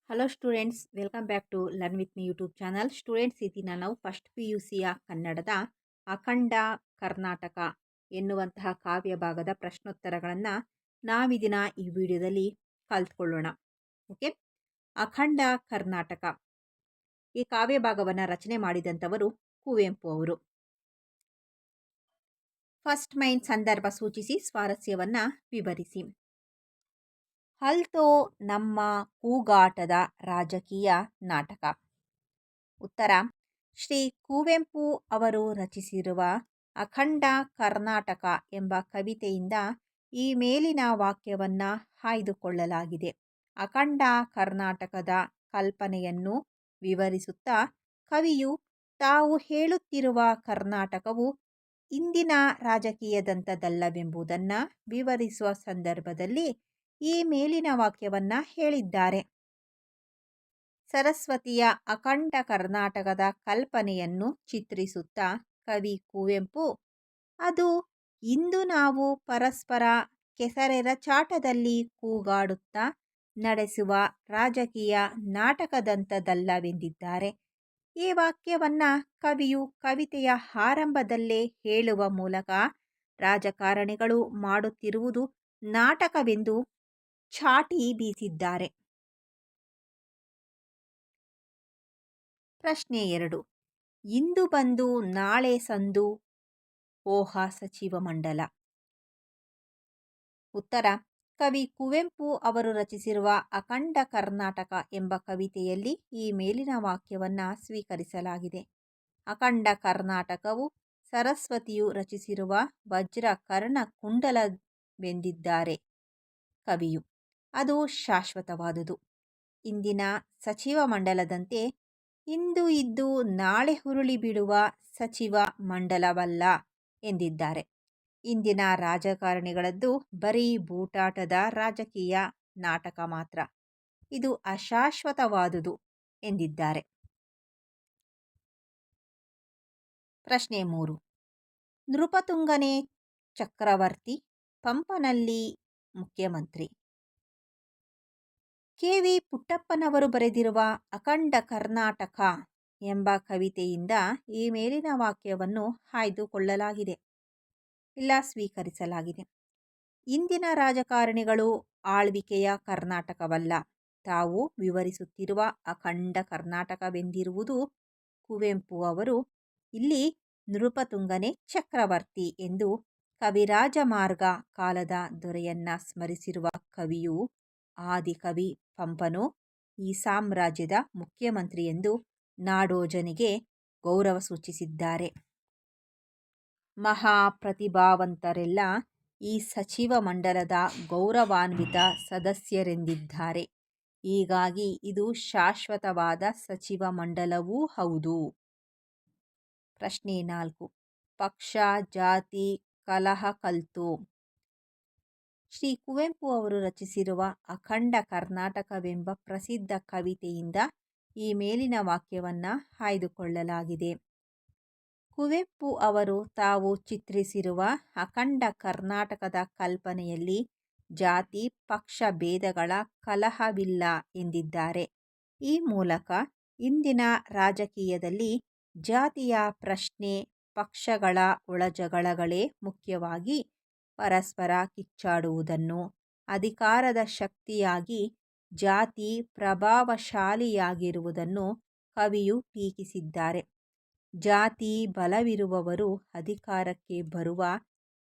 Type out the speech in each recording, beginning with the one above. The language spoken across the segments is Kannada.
Hello students, welcome back to learn with me YouTube channel. Students, ಈ ದಿನ ನಾವು ಫಸ್ಟ್ PUCಯ ಕನ್ನಡದ ಅಖಂಡ ಕರ್ನಾಟಕ ಎನ್ನುವಂತಹ ಕಾವ್ಯ ಭಾಗದ ಪ್ರಶ್ನೋತ್ತರಗಳನ್ನು ನಾವಿದಿನ ಈ ವಿಡಿಯೋದಲ್ಲಿ ಕಲ್ತ್ಕೊಳ್ಳೋಣ. ಓಕೆ, ಅಖಂಡ ಕರ್ನಾಟಕ ಈ ಕಾವ್ಯ ಭಾಗವನ್ನು ರಚನೆ ಮಾಡಿದಂಥವರು ಕುವೆಂಪು ಅವರು. ಫಸ್ಟ್ ಮೈನ್ ಸಂದರ್ಭ ಸೂಚಿಸಿ ಸ್ವಾರಸ್ಯವನ್ನು ವಿವರಿಸಿ. ಹಲ್ತೋ ನಮ್ಮ ಕೂಗಾಟದ ರಾಜಕೀಯ ನಾಟಕ. ಉತ್ತರ: ಶ್ರೀ ಕುವೆಂಪು ಅವರು ರಚಿಸಿರುವ ಅಖಂಡ ಕರ್ನಾಟಕ ಎಂಬ ಕವಿತೆಯಿಂದ ಈ ಮೇಲಿನ ವಾಕ್ಯವನ್ನು ಆಯ್ದುಕೊಳ್ಳಲಾಗಿದೆ. ಅಖಂಡ ಕರ್ನಾಟಕದ ಕಲ್ಪನೆಯನ್ನು ವಿವರಿಸುತ್ತಾ ಕವಿಯು ತಾವು ಹೇಳುತ್ತಿರುವ ಕರ್ನಾಟಕವು ಇಂದಿನ ರಾಜಕೀಯದಂಥದ್ದಲ್ಲವೆಂಬುದನ್ನು ವಿವರಿಸುವ ಸಂದರ್ಭದಲ್ಲಿ ಈ ಮೇಲಿನ ವಾಕ್ಯವನ್ನು ಹೇಳಿದ್ದಾರೆ. ಸರಸ್ವತಿಯ ಅಖಂಡ ಕರ್ನಾಟಕದ ಕಲ್ಪನೆಯನ್ನು ಚಿತ್ರಿಸುತ್ತಾ ಕವಿ ಕುವೆಂಪು, ಅದು ಇಂದು ನಾವು ಪರಸ್ಪರ ಕೆಸರೆರಚಾಟದಲ್ಲಿ ಕೂಗಾಡುತ್ತಾ ನಡೆಸುವ ರಾಜಕೀಯ ನಾಟಕದಂಥದ್ದಲ್ಲವೆಂದಿದ್ದಾರೆ. ಈ ವಾಕ್ಯವನ್ನು ಕವಿಯು ಕವಿತೆಯ ಆರಂಭದಲ್ಲೇ ಹೇಳುವ ಮೂಲಕ ರಾಜಕಾರಣಿಗಳು ಮಾಡುತ್ತಿರುವುದು ನಾಟಕವೆಂದು ಚಾಟಿ ಬೀಸಿದ್ದಾರೆ. ಪ್ರಶ್ನೆ 2. ಇಂದು ಬಂದು ನಾಳೆ ಸಂದು ಓಹ ಸಚಿವ ಮಂಡಲ. ಉತ್ತರ: ಕವಿ ಕುವೆಂಪು ಅವರು ರಚಿಸಿರುವ ಅಖಂಡ ಕರ್ನಾಟಕ ಎಂಬ ಕವಿತೆಯಲ್ಲಿ ಈ ಮೇಲಿನ ವಾಕ್ಯವನ್ನು ಸ್ವೀಕರಿಸಲಾಗಿದೆ. ಅಖಂಡ ಕರ್ನಾಟಕವು ಸರಸ್ವತಿಯು ರಚಿಸಿರುವ ವಜ್ರ ಕರ್ಣಕುಂಡಲವೆಂದಿದ್ದಾರೆ ಕವಿಯು. ಅದು ಶಾಶ್ವತವಾದುದು. ಇಂದಿನ ಸಚಿವ ಮಂಡಲದಂತೆ ಇಂದು ಇದ್ದು ನಾಳೆ ಉರುಳಿ ಬಿಡುವ ಸಚಿವ ಮಂಡಲವಲ್ಲ ಎಂದಿದ್ದಾರೆ. ಇಂದಿನ ರಾಜಕಾರಣಿಗಳದ್ದು ಬರೀ ಬೂಟಾಟದ ರಾಜಕೀಯ ನಾಟಕ ಮಾತ್ರ. ಇದು ಅಶಾಶ್ವತವಾದುದು ಎಂದಿದ್ದಾರೆ. ಪ್ರಶ್ನೆ 3. ನೃಪತುಂಗನೇ ಚಕ್ರವರ್ತಿ, ಪಂಪನಲ್ಲಿ ಮುಖ್ಯಮಂತ್ರಿ. ಕೆ.ವಿ. ಪುಟ್ಟಪ್ಪನವರು ಬರೆದಿರುವ ಅಖಂಡ ಕರ್ನಾಟಕ ಎಂಬ ಕವಿತೆಯಿಂದ ಈ ಮೇಲಿನ ವಾಕ್ಯವನ್ನು ಆಯ್ದುಕೊಳ್ಳಲಾಗಿದೆ ಇಲ್ಲ ಸ್ವೀಕರಿಸಲಾಗಿದೆ. ಇಂದಿನ ರಾಜಕಾರಣಿಗಳು ಆಳ್ವಿಕೆಯ ಕರ್ನಾಟಕವಲ್ಲ ತಾವು ವಿವರಿಸುತ್ತಿರುವ ಅಖಂಡ ಕರ್ನಾಟಕವೆಂದಿರುವುದು ಕುವೆಂಪು ಅವರು. ಇಲ್ಲಿ ನೃಪತುಂಗನೇ ಚಕ್ರವರ್ತಿ ಎಂದು ಕವಿರಾಜಮಾರ್ಗ ಕಾಲದ ದೊರೆಯನ್ನ ಸ್ಮರಿಸಿರುವ ಕವಿಯು ಆದಿಕವಿ ಪಂಪನು ಈ ಸಾಮ್ರಾಜ್ಯದ ಮುಖ್ಯಮಂತ್ರಿ ಎಂದು ನಾಡೋಜನಿಗೆ ಗೌರವ ಸೂಚಿಸಿದ್ದಾರೆ. ಮಹಾಪ್ರತಿಭಾವಂತರೆಲ್ಲ ಈ ಸಚಿವ ಮಂಡಲದ ಗೌರವಾನ್ವಿತ ಸದಸ್ಯರೆಂದಿದ್ದಾರೆ. ಹೀಗಾಗಿ ಇದು ಶಾಶ್ವತವಾದ ಸಚಿವ ಮಂಡಲವೂ ಹೌದು. ಪ್ರಶ್ನೆ 4. ಪಕ್ಷ ಜಾತಿ ಕಲಹ ಕಲ್ತು. ಶ್ರೀ ಕುವೆಂಪು ಅವರು ರಚಿಸಿರುವ ಅಖಂಡ ಕರ್ನಾಟಕವೆಂಬ ಪ್ರಸಿದ್ಧ ಕವಿತೆಯಿಂದ ಈ ಮೇಲಿನ ವಾಕ್ಯವನ್ನು ಆಯ್ದುಕೊಳ್ಳಲಾಗಿದೆ. ಕುವೆಂಪು ಅವರು ತಾವು ಚಿತ್ರಿಸಿರುವ ಅಖಂಡ ಕರ್ನಾಟಕದ ಕಲ್ಪನೆಯಲ್ಲಿ ಜಾತಿ ಪಕ್ಷ ಭೇದಗಳ ಕಲಹವಿಲ್ಲ ಎಂದಿದ್ದಾರೆ. ಈ ಮೂಲಕ ಇಂದಿನ ರಾಜಕೀಯದಲ್ಲಿ ಜಾತಿಯ ಪ್ರಶ್ನೆ, ಪಕ್ಷಗಳ ಒಳಜಗಳಗಳೇ ಮುಖ್ಯವಾಗಿ ಪರಸ್ಪರ ಕಿಚ್ಚಾಡುವುದನ್ನು, ಅಧಿಕಾರದ ಶಕ್ತಿಯಾಗಿ ಜಾತಿ ಪ್ರಭಾವಶಾಲಿಯಾಗಿರುವುದನ್ನು ಕವಿಯು ಟೀಕಿಸಿದ್ದಾರೆ. ಜಾತಿ ಬಲವಿರುವವರು ಅಧಿಕಾರಕ್ಕೆ ಬರುವ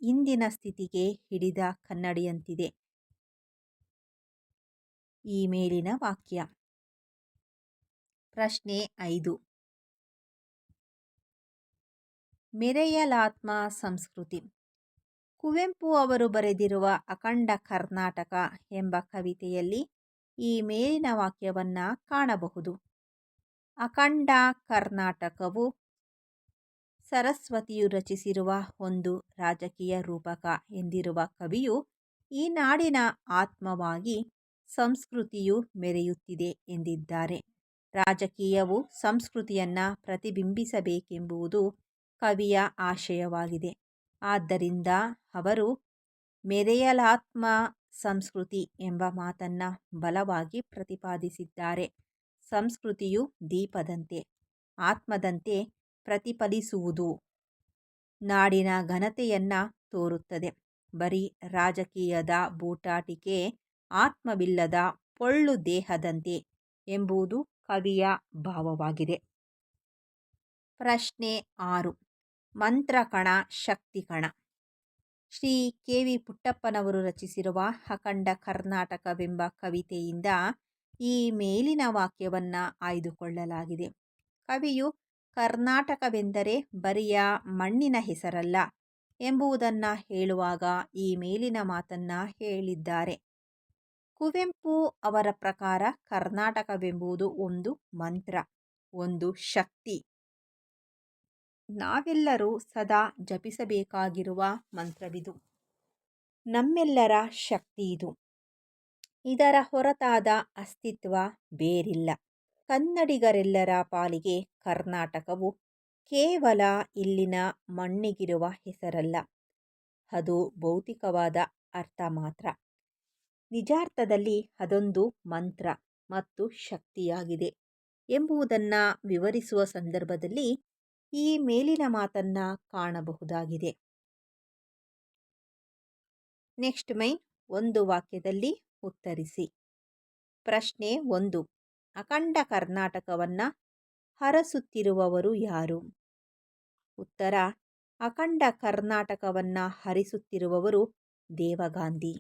ಇಂದಿನ ಸ್ಥಿತಿಗೆ ಹಿಡಿದ ಕನ್ನಡಿಯಂತಿದೆ ಈ ಮೇಲಿನ ವಾಕ್ಯ. ಪ್ರಶ್ನೆ 5. ಮೆರೆಯಲಾತ್ಮ ಸಂಸ್ಕೃತಿ. ಕುವೆಂಪು ಅವರು ಬರೆದಿರುವ ಅಖಂಡ ಕರ್ನಾಟಕ ಎಂಬ ಕವಿತೆಯಲ್ಲಿ ಈ ಮೇಲಿನ ವಾಕ್ಯವನ್ನು ಕಾಣಬಹುದು. ಅಖಂಡ ಕರ್ನಾಟಕವು ಸರಸ್ವತಿಯು ರಚಿಸಿರುವ ಒಂದು ರಾಜಕೀಯ ರೂಪಕ ಎಂದಿರುವ ಕವಿಯು ಈ ನಾಡಿನ ಆತ್ಮವಾಗಿ ಸಂಸ್ಕೃತಿಯು ಮೆರೆಯುತ್ತಿದೆ ಎಂದಿದ್ದಾರೆ. ರಾಜಕೀಯವು ಸಂಸ್ಕೃತಿಯನ್ನು ಪ್ರತಿಬಿಂಬಿಸಬೇಕೆಂಬುದು ಕವಿಯ ಆಶಯವಾಗಿದೆ. ಆದ್ದರಿಂದ ಅವರು ಮೆರೆಯಲಾತ್ಮ ಸಂಸ್ಕೃತಿ ಎಂಬ ಮಾತನ್ನು ಬಲವಾಗಿ ಪ್ರತಿಪಾದಿಸಿದ್ದಾರೆ. ಸಂಸ್ಕೃತಿಯು ದೀಪದಂತೆ, ಆತ್ಮದಂತೆ ಪ್ರತಿಫಲಿಸುವುದು. ನಾಡಿನ ಘನತೆಯನ್ನು ತೋರುತ್ತದೆ. ಬರೀ ರಾಜಕೀಯದ ಬೂಟಾಟಿಕೆ ಆತ್ಮವಿಲ್ಲದ ಪೊಳ್ಳು ದೇಹದಂತೆ ಎಂಬುದು ಕವಿಯ ಭಾವವಾಗಿದೆ. ಪ್ರಶ್ನೆ 6. ಮಂತ್ರಕಣ ಶಕ್ತಿಕಣ. ಶ್ರೀ ಕೆ ವಿ ಪುಟ್ಟಪ್ಪನವರು ರಚಿಸಿರುವ ಅಖಂಡ ಕರ್ನಾಟಕವೆಂಬ ಕವಿತೆಯಿಂದ ಈ ಮೇಲಿನ ವಾಕ್ಯವನ್ನು ಆಯ್ದುಕೊಳ್ಳಲಾಗಿದೆ. ಕವಿಯು ಕರ್ನಾಟಕವೆಂದರೆ ಬರಿಯ ಮಣ್ಣಿನ ಹೆಸರಲ್ಲ ಎಂಬುದನ್ನು ಹೇಳುವಾಗ ಈ ಮೇಲಿನ ಮಾತನ್ನು ಹೇಳಿದ್ದಾರೆ. ಕುವೆಂಪು ಅವರ ಪ್ರಕಾರ ಕರ್ನಾಟಕವೆಂಬುದು ಒಂದು ಮಂತ್ರ, ಒಂದು ಶಕ್ತಿ. ನಾವೆಲ್ಲರೂ ಸದಾ ಜಪಿಸಬೇಕಾಗಿರುವ ಮಂತ್ರವಿದು. ನಮ್ಮೆಲ್ಲರ ಶಕ್ತಿಯಿದು. ಇದರ ಹೊರತಾದ ಅಸ್ತಿತ್ವ ಬೇರಿಲ್ಲ. ಕನ್ನಡಿಗರೆಲ್ಲರ ಪಾಲಿಗೆ ಕರ್ನಾಟಕವು ಕೇವಲ ಇಲ್ಲಿನ ಮಣ್ಣಿಗಿರುವ ಹೆಸರಲ್ಲ, ಅದು ಭೌತಿಕವಾದ ಅರ್ಥ ಮಾತ್ರ. ನಿಜಾರ್ಥದಲ್ಲಿ ಅದೊಂದು ಮಂತ್ರ ಮತ್ತು ಶಕ್ತಿಯಾಗಿದೆ ಎಂಬುದನ್ನು ವಿವರಿಸುವ ಸಂದರ್ಭದಲ್ಲಿ ಈ ಮೇಲಿನ ಮಾತನ್ನು ಕಾಣಬಹುದಾಗಿದೆ. ನೆಕ್ಸ್ಟ್ ಮೈನ್, ಒಂದು ವಾಕ್ಯದಲ್ಲಿ ಉತ್ತರಿಸಿ. ಪ್ರಶ್ನೆ 1. ಅಖಂಡ ಕರ್ನಾಟಕವನ್ನು ಹರಸುತ್ತಿರುವವರು ಯಾರು? ಉತ್ತರ: ಅಖಂಡ ಕರ್ನಾಟಕವನ್ನು ಹರಿಸುತ್ತಿರುವವರು ದೇವಗಾಂಧಿ.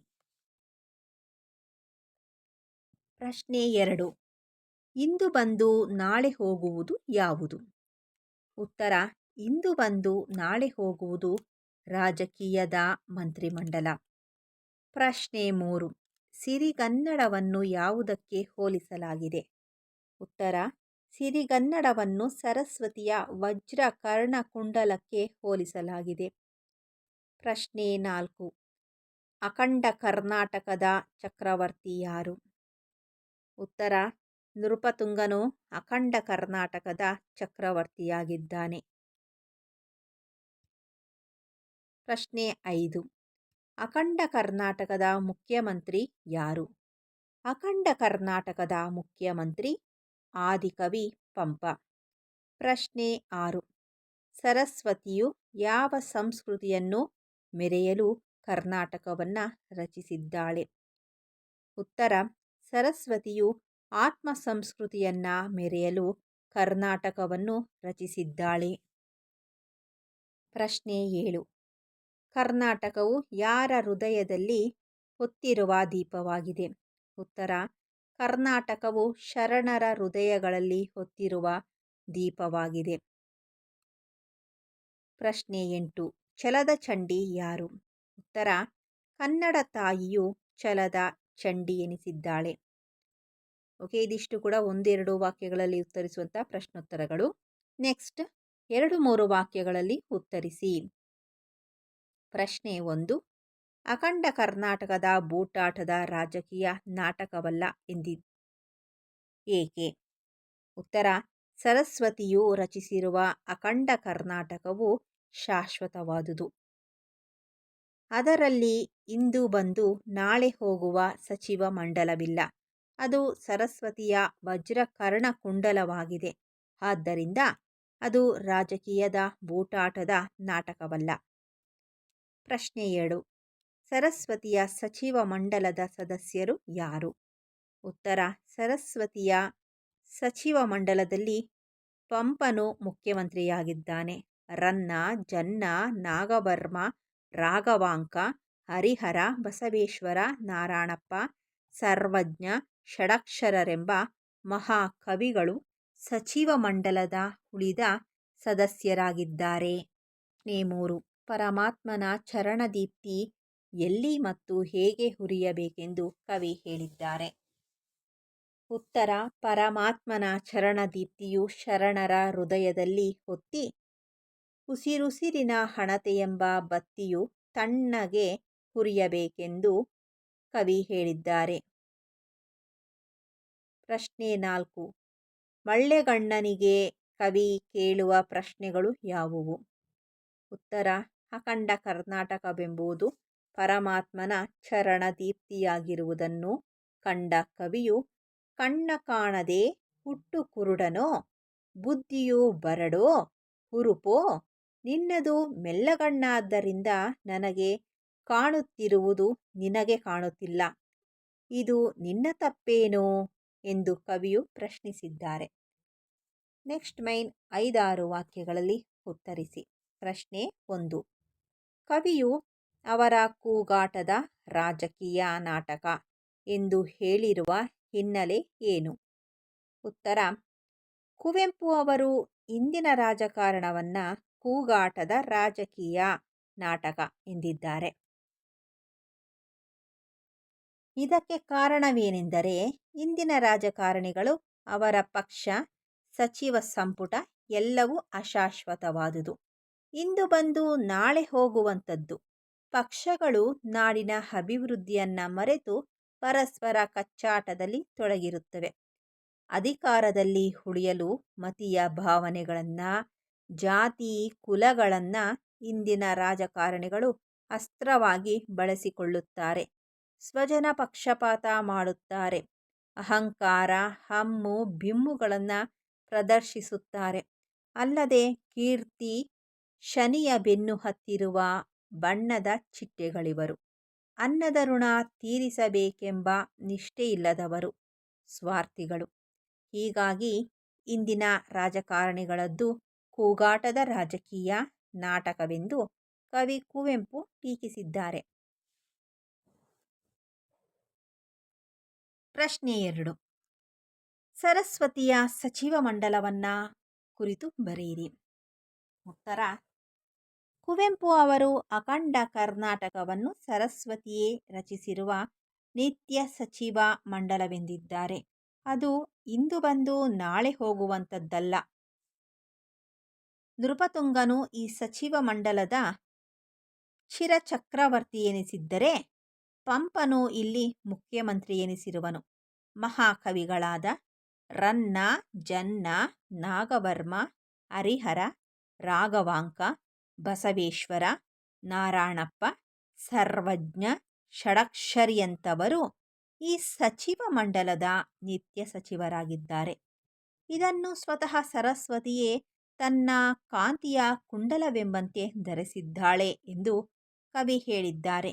ಪ್ರಶ್ನೆ 2. ಇಂದು ಬಂದು ನಾಳೆ ಹೋಗುವುದು ಯಾವುದು? ಉತ್ತರ: ಇಂದು ಬಂದು ನಾಳೆ ಹೋಗುವುದು ರಾಜಕೀಯದ ಮಂತ್ರಿಮಂಡಲ. ಪ್ರಶ್ನೆ 3. ಸಿರಿಗನ್ನಡವನ್ನು ಯಾವುದಕ್ಕೆ ಹೋಲಿಸಲಾಗಿದೆ? ಉತ್ತರ: ಸಿರಿಗನ್ನಡವನ್ನು ಸರಸ್ವತಿಯ ವಜ್ರ ಕರ್ಣಕುಂಡಲಕ್ಕೆ ಹೋಲಿಸಲಾಗಿದೆ. ಪ್ರಶ್ನೆ 4. ಅಖಂಡ ಕರ್ನಾಟಕದ ಚಕ್ರವರ್ತಿ ಯಾರು? ಉತ್ತರ: ನೃಪತುಂಗನು ಅಖಂಡ ಕರ್ನಾಟಕದ ಚಕ್ರವರ್ತಿಯಾಗಿದ್ದಾನೆ. ಪ್ರಶ್ನೆ 5. ಅಖಂಡ ಕರ್ನಾಟಕದ ಮುಖ್ಯಮಂತ್ರಿ ಯಾರು? ಅಖಂಡ ಕರ್ನಾಟಕದ ಮುಖ್ಯಮಂತ್ರಿ ಆದಿಕವಿ ಪಂಪ. ಪ್ರಶ್ನೆ 6. ಸರಸ್ವತಿಯು ಯಾವ ಸಂಸ್ಕೃತಿಯನ್ನು ಮೆರೆಯಲು ಕರ್ನಾಟಕವನ್ನು ರಚಿಸಿದ್ದಾಳೆ? ಉತ್ತರ: ಸರಸ್ವತಿಯು ಆತ್ಮ ಸಂಸ್ಕೃತಿಯನ್ನು ಮೆರೆಯಲು ಕರ್ನಾಟಕವನ್ನು ರಚಿಸಿದ್ದಾಳೆ. ಪ್ರಶ್ನೆ 7. ಕರ್ನಾಟಕವು ಯಾರ ಹೃದಯದಲ್ಲಿ ಹೊತ್ತಿರುವ ದೀಪವಾಗಿದೆ? ಉತ್ತರ: ಕರ್ನಾಟಕವು ಶರಣರ ಹೃದಯಗಳಲ್ಲಿ ಹೊತ್ತಿರುವ ದೀಪವಾಗಿದೆ. ಪ್ರಶ್ನೆ 8. ಛಲದ ಚಂಡಿ ಯಾರು? ಉತ್ತರ: ಕನ್ನಡ ತಾಯಿಯು ಛಲದ ಚಂಡಿ ಎನಿಸಿದ್ದಾಳೆ. ಓಕೆ, ಇದಿಷ್ಟು ಕೂಡ ಒಂದೆರಡು ವಾಕ್ಯಗಳಲ್ಲಿ ಉತ್ತರಿಸುವಂಥ ಪ್ರಶ್ನೋತ್ತರಗಳು. ನೆಕ್ಸ್ಟ್ 2-3 ವಾಕ್ಯಗಳಲ್ಲಿ ಉತ್ತರಿಸಿ. ಪ್ರಶ್ನೆ 1. ಅಖಂಡ ಕರ್ನಾಟಕದ ಬೂಟಾಟದ ರಾಜಕೀಯ ನಾಟಕವಲ್ಲ ಏಕೆ? ಉತ್ತರ: ಸರಸ್ವತಿಯು ರಚಿಸಿರುವ ಅಖಂಡ ಕರ್ನಾಟಕವು ಶಾಶ್ವತವಾದುದು. ಅದರಲ್ಲಿ ಇಂದು ಬಂದು ನಾಳೆ ಹೋಗುವ ಸಚಿವ ಮಂಡಲವಿಲ್ಲ. ಅದು ಸರಸ್ವತಿಯ ವಜ್ರ ಕರ್ಣಕುಂಡಲವಾಗಿದೆ. ಆದ್ದರಿಂದ ಅದು ರಾಜಕೀಯದ ಬೂಟಾಟದ ನಾಟಕವಲ್ಲ. ಪ್ರಶ್ನೆ 2. ಸರಸ್ವತಿಯ ಸಚಿವ ಮಂಡಲದ ಸದಸ್ಯರು ಯಾರು? ಉತ್ತರ: ಸರಸ್ವತಿಯ ಸಚಿವ ಮಂಡಲದಲ್ಲಿ ಪಂಪನು ಮುಖ್ಯಮಂತ್ರಿಯಾಗಿದ್ದಾನೆ. ರನ್ನ, ಜನ್ನ, ನಾಗವರ್ಮ, ರಾಘವಾಂಕ, ಹರಿಹರ, ಬಸವೇಶ್ವರ, ನಾರಾಯಣಪ್ಪ, ಸರ್ವಜ್ಞ, ಷಡಕ್ಷರರೆಂಬ ಮಹಾಕವಿಗಳು ಸಚಿವ ಮಂಡಲದ ಉಳಿದ ಸದಸ್ಯರಾಗಿದ್ದಾರೆ. ಪ್ರಶ್ನೆ 3. ಪರಮಾತ್ಮನ ಚರಣದೀಪ್ತಿ ಎಲ್ಲಿ ಮತ್ತು ಹೇಗೆ ಉರಿಯಬೇಕೆಂದು ಕವಿ ಹೇಳಿದ್ದಾರೆ? ಉತ್ತರ: ಪರಮಾತ್ಮನ ಚರಣದೀಪ್ತಿಯು ಶರಣರ ಹೃದಯದಲ್ಲಿ ಹೊತ್ತಿ ಉಸಿರುಸಿರಿನ ಹಣತೆಯೆಂಬ ಬತ್ತಿಯು ತಣ್ಣಗೆ ಉರಿಯಬೇಕೆಂದು ಕವಿ ಹೇಳಿದ್ದಾರೆ. ಪ್ರಶ್ನೆ 4. ಮಳ್ಳೆಗಣ್ಣನಿಗೆ ಕವಿ ಕೇಳುವ ಪ್ರಶ್ನೆಗಳು ಯಾವುವು? ಉತ್ತರ: ಅಖಂಡ ಕರ್ನಾಟಕವೆಂಬುದು ಪರಮಾತ್ಮನ ಚರಣದೀಪ್ತಿಯಾಗಿರುವುದನ್ನು ಕಂಡ ಕವಿಯು ಕಣ್ಣ ಕಾಣದೆ ಹುಟ್ಟು ಕುರುಡನೋ, ಬುದ್ಧಿಯು ಬರಡೋ, ಹುರುಪೋ, ನಿನ್ನದು ಮೆಲ್ಲಗಣ್ಣಾದ್ದರಿಂದ ನನಗೆ ಕಾಣುತ್ತಿರುವುದು ನಿನಗೆ ಕಾಣುತ್ತಿಲ್ಲ, ಇದು ನಿನ್ನ ತಪ್ಪೇನೋ ಎಂದು ಕವಿಯು ಪ್ರಶ್ನಿಸಿದ್ದಾರೆ. ನೆಕ್ಸ್ಟ್ ಮೈನ್ 5-6 ವಾಕ್ಯಗಳಲ್ಲಿ ಉತ್ತರಿಸಿ. ಪ್ರಶ್ನೆ 1. ಕವಿಯು ಅವರ ಕೂಗಾಟದ ರಾಜಕೀಯ ನಾಟಕ ಎಂದು ಹೇಳಿರುವ ಹಿನ್ನೆಲೆ ಏನು? ಉತ್ತರ: ಕುವೆಂಪು ಅವರು ಇಂದಿನ ರಾಜಕಾರಣವನ್ನ ಕೂಗಾಟದ ರಾಜಕೀಯ ನಾಟಕ ಎಂದಿದ್ದಾರೆ. ಇದಕ್ಕೆ ಕಾರಣವೇನೆಂದರೆ, ಇಂದಿನ ರಾಜಕಾರಣಿಗಳು, ಅವರ ಪಕ್ಷ, ಸಚಿವ ಸಂಪುಟ ಎಲ್ಲವೂ ಅಶಾಶ್ವತವಾದುದು, ಇಂದು ಬಂದು ನಾಳೆ ಹೋಗುವಂಥದ್ದು. ಪಕ್ಷಗಳು ನಾಡಿನ ಅಭಿವೃದ್ಧಿಯನ್ನ ಮರೆತು ಪರಸ್ಪರ ಕಚ್ಚಾಟದಲ್ಲಿ ತೊಡಗಿರುತ್ತವೆ. ಅಧಿಕಾರದಲ್ಲಿ ಉಳಿಯಲು ಮತೀಯ ಭಾವನೆಗಳನ್ನು, ಜಾತಿ ಕುಲಗಳನ್ನು ಇಂದಿನ ರಾಜಕಾರಣಿಗಳು ಅಸ್ತ್ರವಾಗಿ ಬಳಸಿಕೊಳ್ಳುತ್ತಾರೆ. ಸ್ವಜನ ಪಕ್ಷಪಾತ ಮಾಡುತ್ತಾರೆ. ಅಹಂಕಾರ, ಹಮ್ಮು, ಬಿಮ್ಮುಗಳನ್ನು ಪ್ರದರ್ಶಿಸುತ್ತಾರೆ. ಅಲ್ಲದೆ ಕೀರ್ತಿ, ಶನಿಯ ಬೆನ್ನು ಹತ್ತಿರುವ ಬಣ್ಣದ ಚಿಟ್ಟೆಗಳಿವರು. ಅನ್ನದ ಋಣ ತೀರಿಸಬೇಕೆಂಬ ನಿಷ್ಠೆಯಿಲ್ಲದವರು, ಸ್ವಾರ್ಥಿಗಳು. ಹೀಗಾಗಿ ಇಂದಿನ ರಾಜಕಾರಣಿಗಳದ್ದು ಕೂಗಾಟದ ರಾಜಕೀಯ ನಾಟಕವೆಂದು ಕವಿ ಕುವೆಂಪು ಟೀಕಿಸಿದ್ದಾರೆ. ಪ್ರಶ್ನೆ 2. ಸರಸ್ವತಿಯ ಸಚಿವ ಮಂಡಲವನ್ನ ಕುರಿತು ಬರೆಯಿರಿ. ಉತ್ತರ: ಕುವೆಂಪು ಅವರು ಅಖಂಡ ಕರ್ನಾಟಕವನ್ನು ಸರಸ್ವತಿಯೇ ರಚಿಸಿರುವ ನಿತ್ಯ ಸಚಿವ ಮಂಡಲವೆಂದಿದ್ದಾರೆ. ಅದು ಇಂದು ಬಂದು ನಾಳೆ ಹೋಗುವಂಥದ್ದಲ್ಲ. ನೃಪತುಂಗನು ಈ ಸಚಿವ ಮಂಡಲದ ಚಿರಚಕ್ರವರ್ತಿ ಎನಿಸಿದ್ದರೆ, ಪಂಪನು ಇಲ್ಲಿ ಮುಖ್ಯಮಂತ್ರಿ ಎನಿಸಿರುವನು. ಮಹಾಕವಿಗಳಾದ ರನ್ನ, ಜನ್ನ, ನಾಗವರ್ಮ, ಹರಿಹರ, ರಾಘವಾಂಕ, ಬಸವೇಶ್ವರ, ನಾರಾಯಣಪ್ಪ, ಸರ್ವಜ್ಞ, ಷಡಕ್ಷರಿಯಂಥವರು ಈ ಸಚಿವ ಮಂಡಲದ ನಿತ್ಯ ಸಚಿವರಾಗಿದ್ದಾರೆ. ಇದನ್ನು ಸ್ವತಃ ಸರಸ್ವತಿಯೇ ತನ್ನ ಕಾಂತಿಯ ಕುಂಡಲವೆಂಬಂತೆ ಧರಿಸಿದ್ದಾಳೆ ಎಂದು ಕವಿ ಹೇಳಿದ್ದಾರೆ.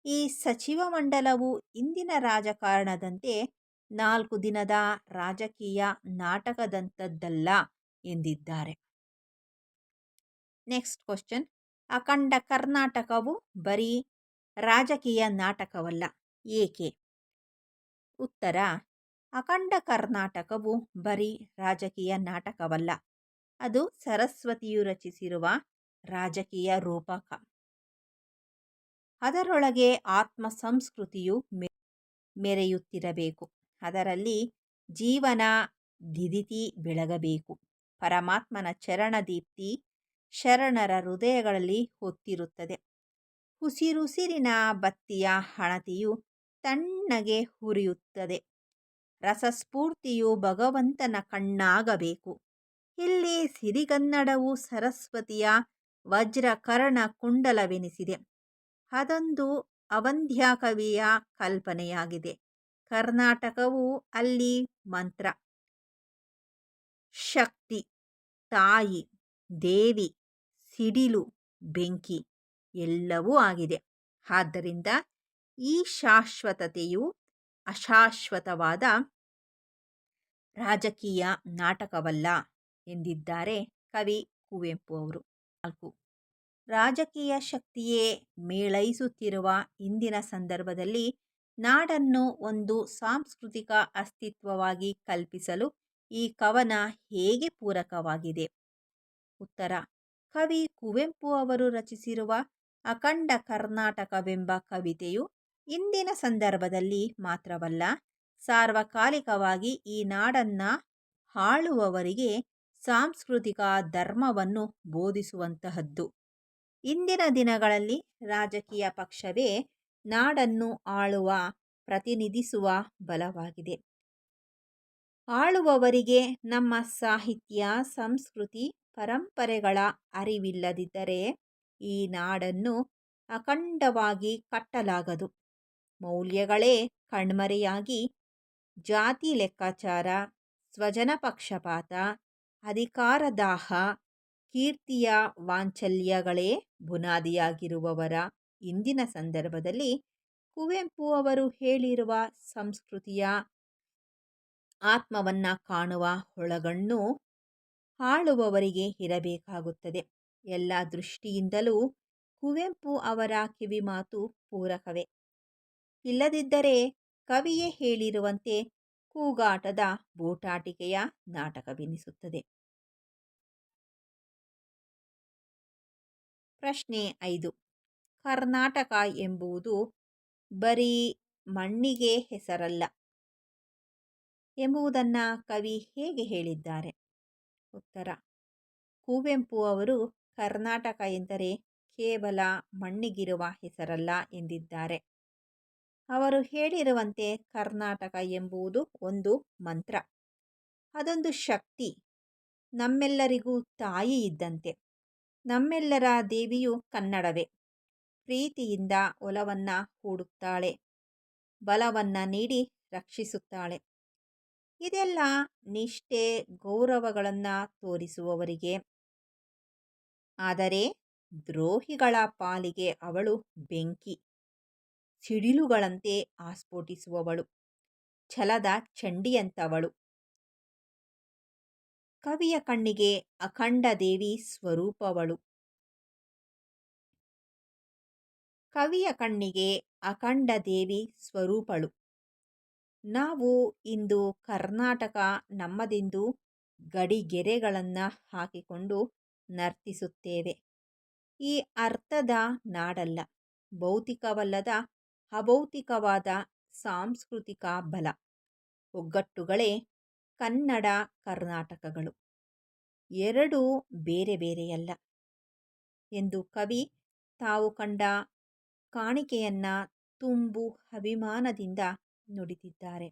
ಈ ಸಚಿವ ಮಂಡಲವು ಇಂದಿನ ರಾಜಕಾರಣದಂತೆ 4 ದಿನದ ರಾಜಕೀಯ ನಾಟಕದಂಥದ್ದಲ್ಲ ಎಂದಿದ್ದಾರೆ. Next question. ಅಖಂಡ ಕರ್ನಾಟಕವು ಬರೀ ರಾಜಕೀಯ ನಾಟಕವಲ್ಲ, ಏಕೆ? ಉತ್ತರ: ಅಖಂಡ ಕರ್ನಾಟಕವು ಬರೀ ರಾಜಕೀಯ ನಾಟಕವಲ್ಲ, ಅದು ಸರಸ್ವತಿಯು ರಚಿಸಿರುವ ರಾಜಕೀಯ ರೂಪಕ. ಅದರೊಳಗೆ ಆತ್ಮ ಸಂಸ್ಕೃತಿಯು ಮೆರೆಯುತ್ತಿರಬೇಕು. ಅದರಲ್ಲಿ ಜೀವನ ದಿದಿತಿ ಬೆಳಗಬೇಕು. ಪರಮಾತ್ಮನ ಚರಣದೀಪ್ತಿ ಶರಣರ ಹೃದಯಗಳಲ್ಲಿ ಹೊತ್ತಿರುತ್ತದೆ. ಉಸಿರುಸಿರಿನ ಬತ್ತಿಯ ಹಣತೆಯು ತಣ್ಣಗೆ ಉರಿಯುತ್ತದೆ. ರಸಸ್ಫೂರ್ತಿಯು ಭಗವಂತನ ಕಣ್ಣಾಗಬೇಕು. ಇಲ್ಲಿ ಸಿರಿಗನ್ನಡವು ಸರಸ್ವತಿಯ ವಜ್ರಕರ್ಣ ಕುಂಡಲವೆನಿಸಿದೆ. ಅದೊಂದು ಅವಂಧ್ಯ ಕವಿಯ ಕಲ್ಪನೆಯಾಗಿದೆ. ಕರ್ನಾಟಕವು ಅಲ್ಲಿ ಮಂತ್ರ, ಶಕ್ತಿ, ತಾಯಿ, ದೇವಿ, ಸಿಡಿಲು, ಬೆಂಕಿ ಎಲ್ಲವೂ ಆಗಿದೆ. ಆದ್ದರಿಂದ ಈ ಶಾಶ್ವತತೆಯು ಅಶಾಶ್ವತವಾದ ರಾಜಕೀಯ ನಾಟಕವಲ್ಲ ಎಂದಿದ್ದಾರೆ ಕವಿ ಕುವೆಂಪು ಅವರು. 4. ರಾಜಕೀಯ ಶಕ್ತಿಯೇ ಮೇಳೈಸುತ್ತಿರುವ ಇಂದಿನ ಸಂದರ್ಭದಲ್ಲಿ ನಾಡನ್ನು ಒಂದು ಸಾಂಸ್ಕೃತಿಕ ಅಸ್ತಿತ್ವವಾಗಿ ಕಲ್ಪಿಸಲು ಈ ಕವನ ಹೇಗೆ ಪೂರಕವಾಗಿದೆ? ಉತ್ತರ: ಕವಿ ಕುವೆಂಪು ಅವರು ರಚಿಸಿರುವ ಅಖಂಡ ಕರ್ನಾಟಕವೆಂಬ ಕವಿತೆಯು ಇಂದಿನ ಸಂದರ್ಭದಲ್ಲಿ ಮಾತ್ರವಲ್ಲ, ಸಾರ್ವಕಾಲಿಕವಾಗಿ ಈ ನಾಡನ್ನ ಆಳುವವರಿಗೆ ಸಾಂಸ್ಕೃತಿಕ ಧರ್ಮವನ್ನು ಬೋಧಿಸುವಂತಹದ್ದು. ಇಂದಿನ ದಿನಗಳಲ್ಲಿ ರಾಜಕೀಯ ಪಕ್ಷವೇ ನಾಡನ್ನು ಆಳುವ, ಪ್ರತಿನಿಧಿಸುವ ಬಲವಾಗಿದೆ. ಆಳುವವರಿಗೆ ನಮ್ಮ ಸಾಹಿತ್ಯ, ಸಂಸ್ಕೃತಿ, ಪರಂಪರೆಗಳ ಅರಿವಿಲ್ಲದಿದ್ದರೆ ಈ ನಾಡನ್ನು ಅಖಂಡವಾಗಿ ಕಟ್ಟಲಾಗದು. ಮೌಲ್ಯಗಳೇ ಕಣ್ಮರೆಯಾಗಿ ಜಾತಿ ಲೆಕ್ಕಾಚಾರ, ಸ್ವಜನ ಪಕ್ಷಪಾತ, ಅಧಿಕಾರದಾಹ, ಕೀರ್ತಿಯ ವಾಂಛಲ್ಯಗಳೇ ಬುನಾದಿಯಾಗಿರುವವರ ಇಂದಿನ ಸಂದರ್ಭದಲ್ಲಿ ಕುವೆಂಪು ಅವರು ಹೇಳಿರುವ ಸಂಸ್ಕೃತಿಯ ಆತ್ಮವನ್ನ ಕಾಣುವ ಒಳಗಣ್ಣು ಆಳುವವರಿಗೆ ಇರಬೇಕಾಗುತ್ತದೆ. ಎಲ್ಲ ದೃಷ್ಟಿಯಿಂದಲೂ ಕುವೆಂಪು ಅವರ ಕಿವಿಮಾತು ಪೂರಕವೇ. ಇಲ್ಲದಿದ್ದರೆ ಕವಿಯೇ ಹೇಳಿರುವಂತೆ ಕೂಗಾಟದ ಬೂಟಾಟಿಕೆಯ ನಾಟಕವೆನಿಸುತ್ತದೆ. ಪ್ರಶ್ನೆ 5. ಕರ್ನಾಟಕ ಎಂಬುದು ಬರೀ ಮಣ್ಣಿಗೆ ಹೆಸರಲ್ಲ ಎಂಬುದನ್ನು ಕವಿ ಹೇಗೆ ಹೇಳಿದ್ದಾರೆ? ಉತ್ತರ: ಕುವೆಂಪು ಅವರು ಕರ್ನಾಟಕ ಎಂದರೆ ಕೇವಲ ಮಣ್ಣಿಗಿರುವ ಹೆಸರಲ್ಲ ಎಂದಿದ್ದಾರೆ. ಅವರು ಹೇಳಿರುವಂತೆ ಕರ್ನಾಟಕ ಎಂಬುದು ಒಂದು ಮಂತ್ರ, ಅದೊಂದು ಶಕ್ತಿ, ನಮ್ಮೆಲ್ಲರಿಗೂ ತಾಯಿ ಇದ್ದಂತೆ. ನಮ್ಮೆಲ್ಲರ ದೇವಿಯು ಕನ್ನಡವೇ. ಪ್ರೀತಿಯಿಂದ ಒಲವನ್ನ ಹೂಡುತ್ತಾಳೆ, ಬಲವನ್ನ ನೀಡಿ ರಕ್ಷಿಸುತ್ತಾಳೆ. ಇದೆಲ್ಲ ನಿಷ್ಠೆ ಗೌರವಗಳನ್ನು ತೋರಿಸುವವರಿಗೆ. ಆದರೆ ದ್ರೋಹಿಗಳ ಪಾಲಿಗೆ ಅವಳು ಬೆಂಕಿ, ಸಿಡಿಲುಗಳಂತೆ ಆಸ್ಫೋಟಿಸುವವಳು, ಛಲದ ಚಂಡಿಯಂಥವಳು. ಕವಿಯ ಕಣ್ಣಿಗೆ ಅಖಂಡ ದೇವಿ ಸ್ವರೂಪವಳು. ಕವಿಯ ಕಣ್ಣಿಗೆ ಅಖಂಡ ದೇವಿ ಸ್ವರೂಪಳು. ನಾವು ಇಂದು ಕರ್ನಾಟಕ ನಮ್ಮದೆಂದು ಗಡಿಗೆರೆಗಳನ್ನು ಹಾಕಿಕೊಂಡು ನರ್ತಿಸುತ್ತೇವೆ. ಈ ಅರ್ಥದ ನಾಡಲ್ಲ, ಭೌತಿಕವಲ್ಲದ ಅಭೌತಿಕವಾದ ಸಾಂಸ್ಕೃತಿಕ ಬಲ, ಒಗ್ಗಟ್ಟುಗಳೇ ಕನ್ನಡ ಕರ್ನಾಟಕಗಳು. ಎರಡೂ ಬೇರೆ ಬೇರೆಯಲ್ಲ ಎಂದು ಕವಿ ತಾವು ಕಂಡ ಕಾಣಿಕೆಯನ್ನ ತುಂಬು ಅಭಿಮಾನದಿಂದ ನುಡಿದಿದ್ದಾರೆ.